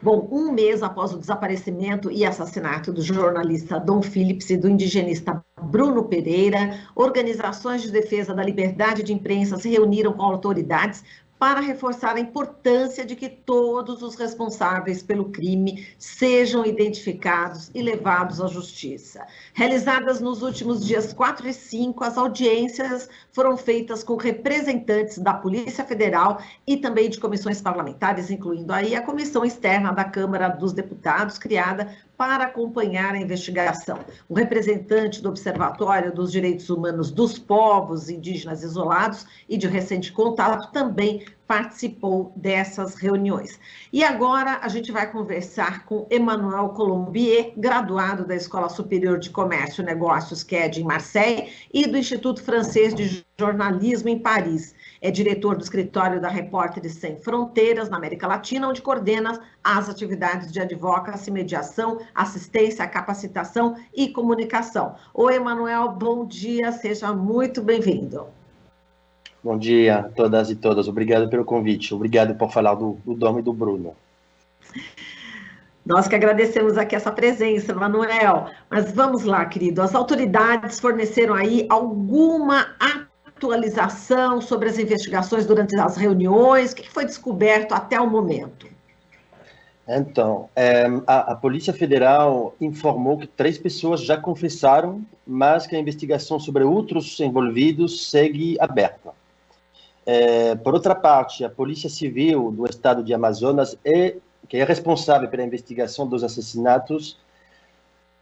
Bom, um mês após o desaparecimento e assassinato do jornalista Dom Phillips e do indigenista Bruno Pereira, organizações de defesa da liberdade de imprensa se reuniram com autoridades para reforçar a importância de que todos os responsáveis pelo crime sejam identificados e levados à justiça. Realizadas nos últimos dias 4 e 5, as audiências foram feitas com representantes da Polícia Federal e também de comissões parlamentares, incluindo aí a Comissão Externa da Câmara dos Deputados, criada para acompanhar a investigação. O representante do Observatório dos Direitos Humanos dos Povos Indígenas Isolados e de recente contato também participou dessas reuniões. E agora a gente vai conversar com Emmanuel Colombier, graduado da Escola Superior de Comércio e Negócios, CED, em Marseille, e do Instituto Francês de Jornalismo, em Paris. É diretor do escritório da Repórteres Sem Fronteiras, na América Latina, onde coordena as atividades de advocacy, mediação, assistência, capacitação e comunicação. Oi, Emmanuel, bom dia, seja muito bem-vindo. Bom dia a todas e todos, obrigado pelo convite, obrigado por falar do Dom e do Bruno. Nós que agradecemos aqui essa presença, Emmanuel. Mas vamos lá, querido, as autoridades forneceram aí alguma atualização sobre as investigações durante as reuniões? O que foi descoberto até o momento? Então, a Polícia Federal informou que 3 pessoas já confessaram, mas que a investigação sobre outros envolvidos segue aberta. Por outra parte, a Polícia Civil do Estado de Amazonas, que é responsável pela investigação dos assassinatos,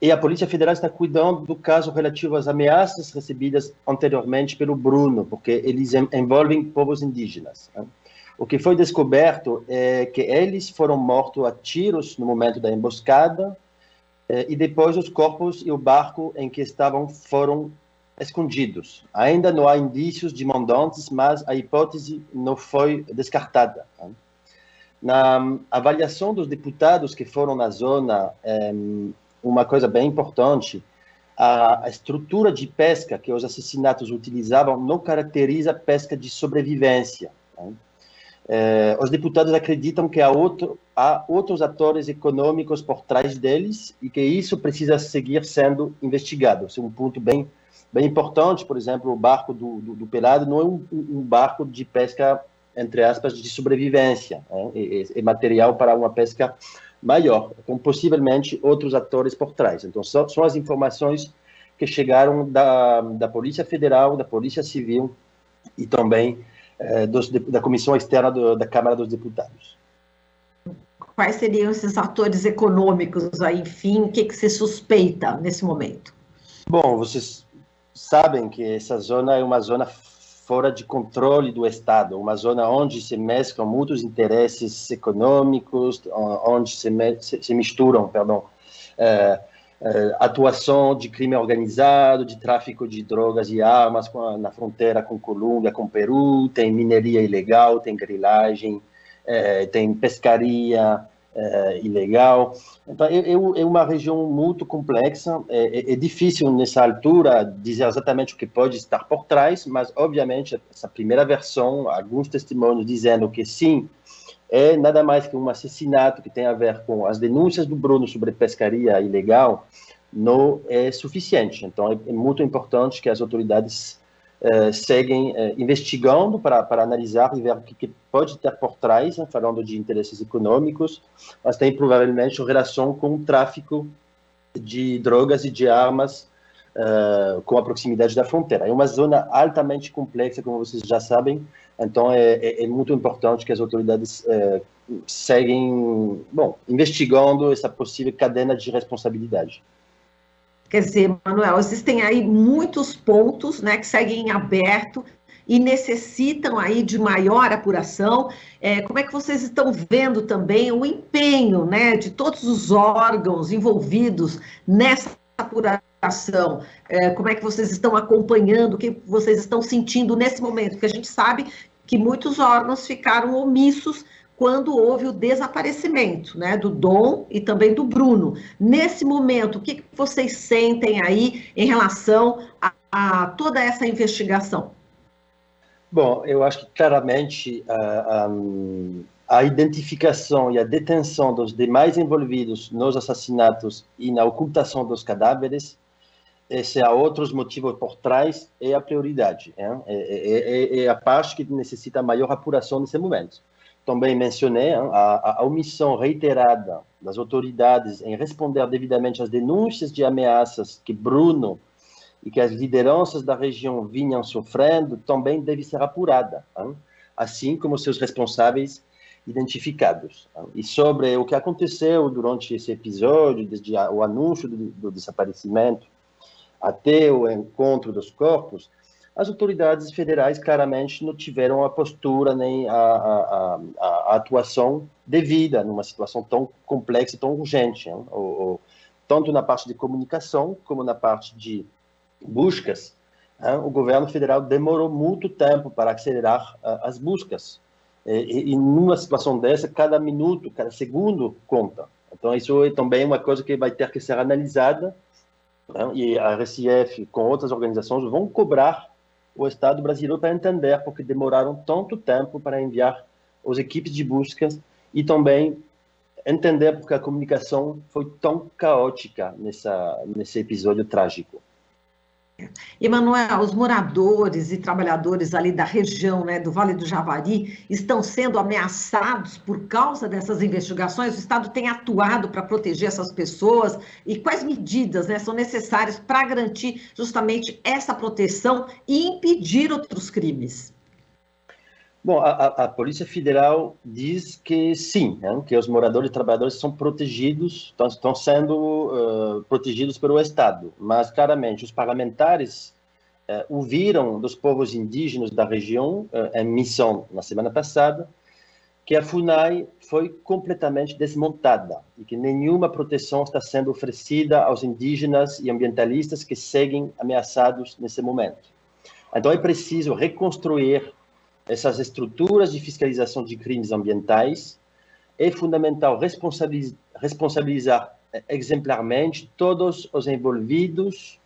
e a Polícia Federal está cuidando do caso relativo às ameaças recebidas anteriormente pelo Bruno, porque eles envolvem povos indígenas. O que foi descoberto é que eles foram mortos a tiros no momento da emboscada, e depois os corpos e o barco em que estavam foram escondidos. Ainda não há indícios de mandantes, mas a hipótese não foi descartada. Na avaliação dos deputados que foram na zona, uma coisa bem importante, a estrutura de pesca que os assassinatos utilizavam não caracteriza pesca de sobrevivência. Os deputados acreditam que há outros atores econômicos por trás deles e que isso precisa seguir sendo investigado. Esse é um ponto bem importante. Por exemplo, o barco do Pelado não é um barco de pesca, entre aspas, de sobrevivência. É material para uma pesca maior, com possivelmente outros atores por trás. Então, são as informações que chegaram da Polícia Federal, da Polícia Civil e também da Comissão Externa da Câmara dos Deputados. Quais seriam esses atores econômicos aí, enfim, o que se suspeita nesse momento? Bom, vocês sabem que essa zona é uma zona fora de controle do Estado, uma zona onde se mesclam muitos interesses econômicos, onde se misturam, atuação de crime organizado, de tráfico de drogas e armas na fronteira com Colômbia, com Peru, tem mineria ilegal, tem grilagem, tem pescaria ilegal. Então, é uma região muito complexa, é difícil nessa altura dizer exatamente o que pode estar por trás, mas, obviamente, essa primeira versão, alguns testemunhos dizendo que sim, é nada mais que um assassinato que tem a ver com as denúncias do Bruno sobre pescaria ilegal, não é suficiente. Então, é muito importante que as autoridades seguem investigando para analisar e ver o que pode ter por trás, falando de interesses econômicos, mas tem provavelmente relação com o tráfico de drogas e de armas com a proximidade da fronteira. É uma zona altamente complexa, como vocês já sabem, então é muito importante que as autoridades seguem, investigando essa possível cadeia de responsabilidade. Quer dizer, Manuel, existem aí muitos pontos, né, que seguem em aberto e necessitam aí de maior apuração. Como é que vocês estão vendo também o empenho, né, de todos os órgãos envolvidos nessa apuração? Como é que vocês estão acompanhando, o que vocês estão sentindo nesse momento? Porque a gente sabe que muitos órgãos ficaram omissos quando houve o desaparecimento, né, do Dom e também do Bruno. Nesse momento, o que vocês sentem aí em relação a toda essa investigação? Bom, eu acho que claramente a identificação e a detenção dos demais envolvidos nos assassinatos e na ocultação dos cadáveres, esse há outros motivos por trás, é a prioridade. É a parte que necessita maior apuração nesse momento. Também mencionei a omissão reiterada das autoridades em responder devidamente às denúncias de ameaças que Bruno e que as lideranças da região vinham sofrendo, também deve ser apurada, assim como seus responsáveis identificados. E sobre o que aconteceu durante esse episódio, desde o anúncio do desaparecimento até o encontro dos corpos, as autoridades federais claramente não tiveram a postura nem a atuação devida numa situação tão complexa e tão urgente, tanto na parte de comunicação como na parte de buscas. O governo federal demorou muito tempo para acelerar as buscas. E numa situação dessa, cada minuto, cada segundo conta. Então, isso é também uma coisa que vai ter que ser analisada, e a RCF, com outras organizações, vão cobrar o Estado brasileiro para entender porque demoraram tanto tempo para enviar as equipes de buscas e também entender porque a comunicação foi tão caótica nesse episódio trágico. Emanuel, os moradores e trabalhadores ali da região, né, do Vale do Javari, estão sendo ameaçados por causa dessas investigações? O Estado tem atuado para proteger essas pessoas? E quais medidas, né, são necessárias para garantir justamente essa proteção e impedir outros crimes? Bom, a Polícia Federal diz que sim, que os moradores e trabalhadores são protegidos, estão sendo protegidos pelo Estado, mas claramente os parlamentares ouviram dos povos indígenas da região, em missão na semana passada, que a FUNAI foi completamente desmontada e que nenhuma proteção está sendo oferecida aos indígenas e ambientalistas que seguem ameaçados nesse momento. Então é preciso reconstruir essas estruturas de fiscalização de crimes ambientais. É fundamental responsabilizar exemplarmente todos os envolvidos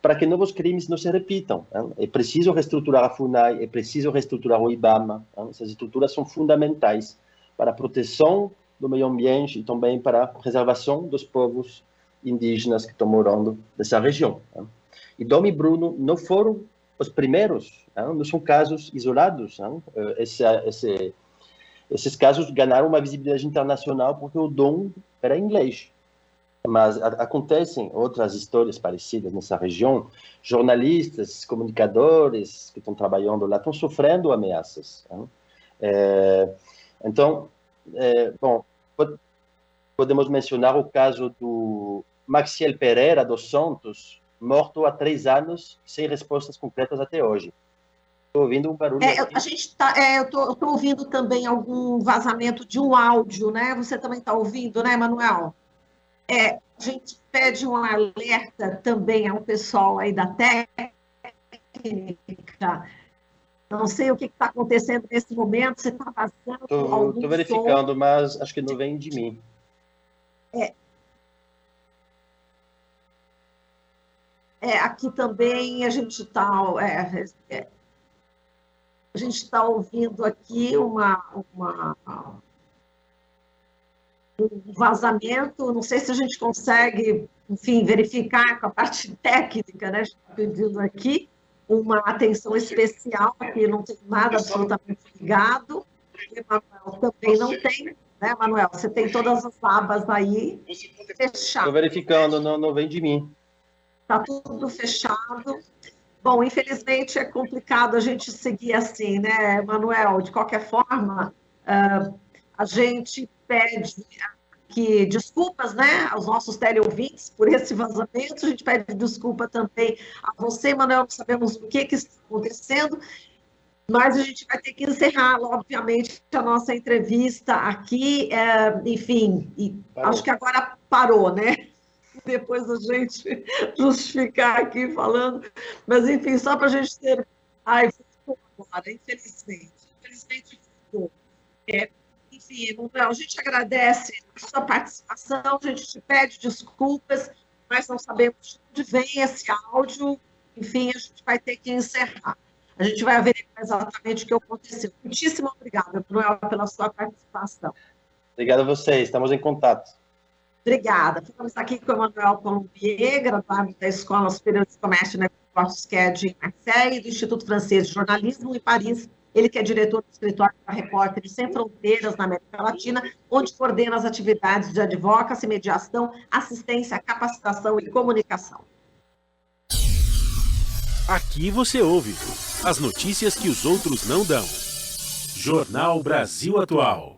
para que novos crimes não se repitam. É preciso reestruturar a FUNAI, é preciso reestruturar o IBAMA. Essas estruturas são fundamentais para a proteção do meio ambiente e também para a preservação dos povos indígenas que estão morando nessa região. E Dom e Bruno não foram os primeiros, não são casos isolados. Esses casos ganharam uma visibilidade internacional porque o Dom era inglês. Mas acontecem outras histórias parecidas nessa região. Jornalistas, comunicadores que estão trabalhando lá estão sofrendo ameaças. Então, bom, podemos mencionar o caso do Maxiel Pereira dos Santos, morto há 3 anos, sem respostas concretas até hoje. Estou ouvindo um barulho. Eu estou ouvindo também algum vazamento de um áudio, né? Você também está ouvindo, né, Manuel? A gente pede um alerta também ao pessoal aí da técnica. Não sei o que está acontecendo nesse momento, você está vazando algum Estou verificando, mas acho que não vem de mim. Aqui também a gente está ouvindo aqui um vazamento, não sei se a gente consegue, enfim, verificar com a parte técnica, né? Estou pedindo aqui uma atenção especial, aqui não tem nada absolutamente ligado, e Manuel também não tem, né, Manuel? Você tem todas as abas aí fechadas. Estou verificando, não vem de mim. Está tudo fechado. Bom, infelizmente é complicado a gente seguir assim, né, Manuel? De qualquer forma, a gente pede aqui desculpas, né, aos nossos teleouvintes por esse vazamento. A gente pede desculpa também a você, Manuel. Não sabemos o que está acontecendo, mas a gente vai ter que encerrar, obviamente, a nossa entrevista aqui. Enfim, acho que agora parou, né? Depois a gente justificar aqui falando, mas enfim, só para a gente ter. Ficou agora, infelizmente. Infelizmente ficou. Enfim, Manuel, a gente agradece a sua participação, a gente te pede desculpas, mas não sabemos de onde vem esse áudio, enfim, a gente vai ter que encerrar. A gente vai averiguar exatamente o que aconteceu. Muitíssimo obrigada, Manuel, pela sua participação. Obrigado a vocês, estamos em contato. Obrigada. Ficamos aqui com o Manuel Colombier, graduado da Escola Superior de Comércio e Negócios, CED, em Marseille, e do Instituto Francês de Jornalismo, em Paris. Ele que é diretor do escritório da Repórteres Sem Fronteiras, na América Latina, onde coordena as atividades de advocacy, mediação, assistência, capacitação e comunicação. Aqui você ouve as notícias que os outros não dão. Jornal Brasil Atual.